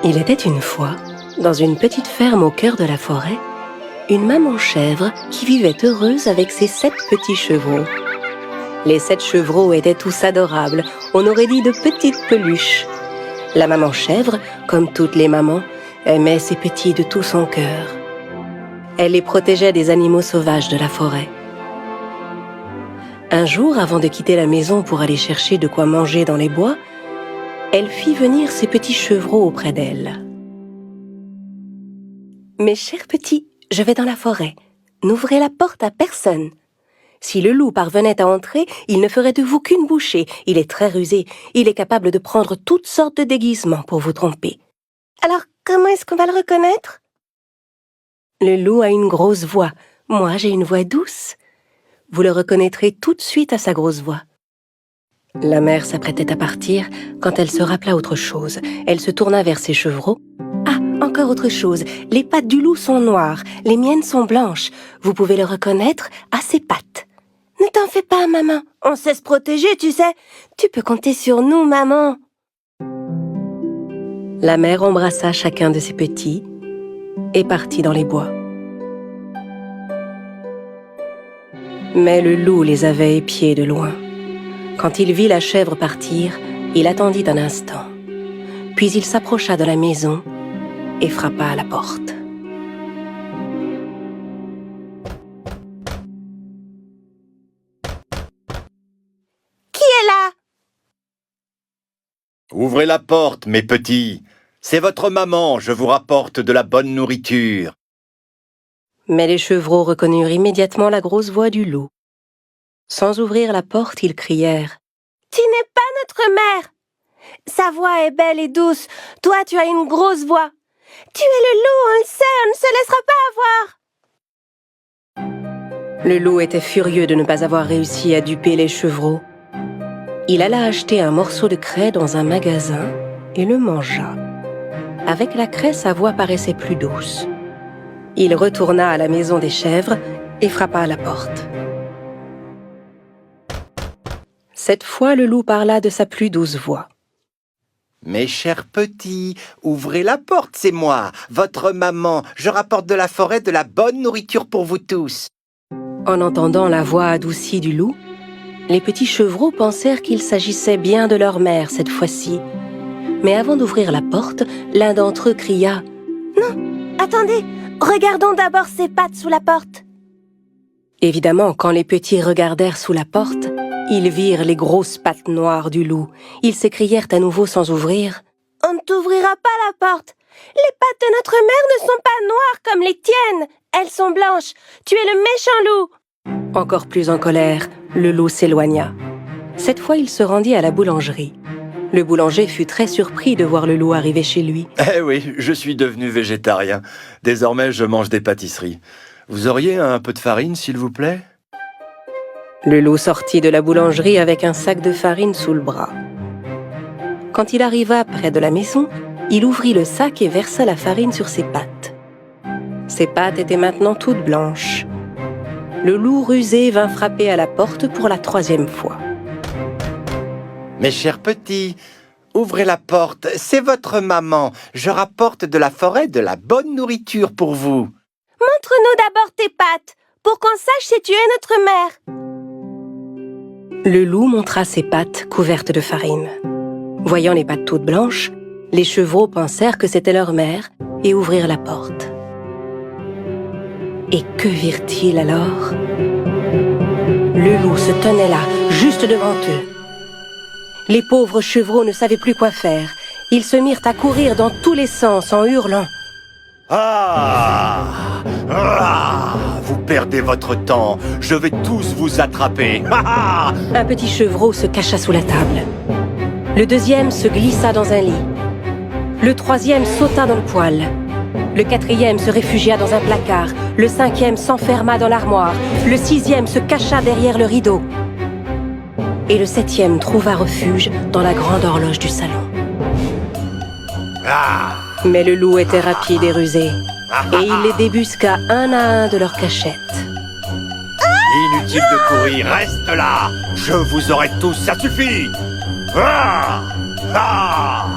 Il était une fois, dans une petite ferme au cœur de la forêt, une maman chèvre qui vivait heureuse avec ses 7 petits chevreaux. Les 7 chevreaux étaient tous adorables, on aurait dit de petites peluches. La maman chèvre, comme toutes les mamans, aimait ses petits de tout son cœur. Elle les protégeait des animaux sauvages de la forêt. Un jour, avant de quitter la maison pour aller chercher de quoi manger dans les bois, elle fit venir ses petits chevreaux auprès d'elle. « Mes chers petits, je vais dans la forêt. N'ouvrez la porte à personne. Si le loup parvenait à entrer, il ne ferait de vous qu'une bouchée. Il est très rusé. Il est capable de prendre toutes sortes de déguisements pour vous tromper. Alors, comment est-ce qu'on va le reconnaître? Le loup a une grosse voix. Moi, j'ai une voix douce. Vous le reconnaîtrez tout de suite à sa grosse voix. » La mère s'apprêtait à partir quand elle se rappela autre chose. Elle se tourna vers ses chevreaux. « Ah, encore autre chose. Les pattes du loup sont noires. Les miennes sont blanches. Vous pouvez le reconnaître à ses pattes. » « Ne t'en fais pas, maman. On sait se protéger, tu sais. Tu peux compter sur nous, maman. » La mère embrassa chacun de ses petits et partit dans les bois. Mais le loup les avait épiés de loin. Quand il vit la chèvre partir, il attendit un instant. Puis il s'approcha de la maison et frappa à la porte. Qui est là? Ouvrez la porte, mes petits. C'est votre maman, je vous rapporte de la bonne nourriture. Mais les chevreaux reconnurent immédiatement la grosse voix du loup. Sans ouvrir la porte, ils crièrent « Tu n'es pas notre mère! Sa voix est belle et douce, toi tu as une grosse voix. Tu es le loup, on le sait, on ne se laissera pas avoir! » Le loup était furieux de ne pas avoir réussi à duper les chevreaux. Il alla acheter un morceau de craie dans un magasin et le mangea. Avec la craie, sa voix paraissait plus douce. Il retourna à la maison des chèvres et frappa à la porte. Cette fois, le loup parla de sa plus douce voix. « Mes chers petits, ouvrez la porte, c'est moi, votre maman. Je rapporte de la forêt de la bonne nourriture pour vous tous. » En entendant la voix adoucie du loup, les petits chevreaux pensèrent qu'il s'agissait bien de leur mère cette fois-ci. Mais avant d'ouvrir la porte, l'un d'entre eux cria « Non, attendez, regardons d'abord ses pattes sous la porte. » Évidemment, quand les petits regardèrent sous la porte, ils virent les grosses pattes noires du loup. Ils s'écrièrent à nouveau sans ouvrir « On ne t'ouvrira pas la porte. Les pattes de notre mère ne sont pas noires comme les tiennes. Elles sont blanches. Tu es le méchant loup. » Encore plus en colère, le loup s'éloigna. Cette fois, il se rendit à la boulangerie. Le boulanger fut très surpris de voir le loup arriver chez lui. Eh oui, je suis devenu végétarien. Désormais, je mange des pâtisseries. Vous auriez un peu de farine, s'il vous plaît? Le loup sortit de la boulangerie avec un sac de farine sous le bras. Quand il arriva près de la maison, il ouvrit le sac et versa la farine sur ses pattes. Ses pattes étaient maintenant toutes blanches. Le loup rusé vint frapper à la porte pour la 3e fois. « Mes chers petits, ouvrez la porte, c'est votre maman. Je rapporte de la forêt de la bonne nourriture pour vous. » « Montre-nous d'abord tes pattes, pour qu'on sache si tu es notre mère. » Le loup montra ses pattes couvertes de farine. Voyant les pattes toutes blanches, les chevreaux pensèrent que c'était leur mère et ouvrirent la porte. Et que virent-ils alors? Le loup se tenait là, juste devant eux. Les pauvres chevreaux ne savaient plus quoi faire. Ils se mirent à courir dans tous les sens en hurlant. Ah! Ah! Vous perdez votre temps. Je vais tous vous attraper. Un petit chevreau se cacha sous la table. Le 2e se glissa dans un lit. Le 3e sauta dans le poêle. Le 4e se réfugia dans un placard. Le 5e s'enferma dans l'armoire. Le 6e se cacha derrière le rideau. Et le 7e trouva refuge dans la grande horloge du salon. Ah! Mais le loup était rapide et rusé, et il les débusqua un à un de leur cachette. Inutile de courir, reste là. Je vous aurai tous, ça suffit. Ah! Ah!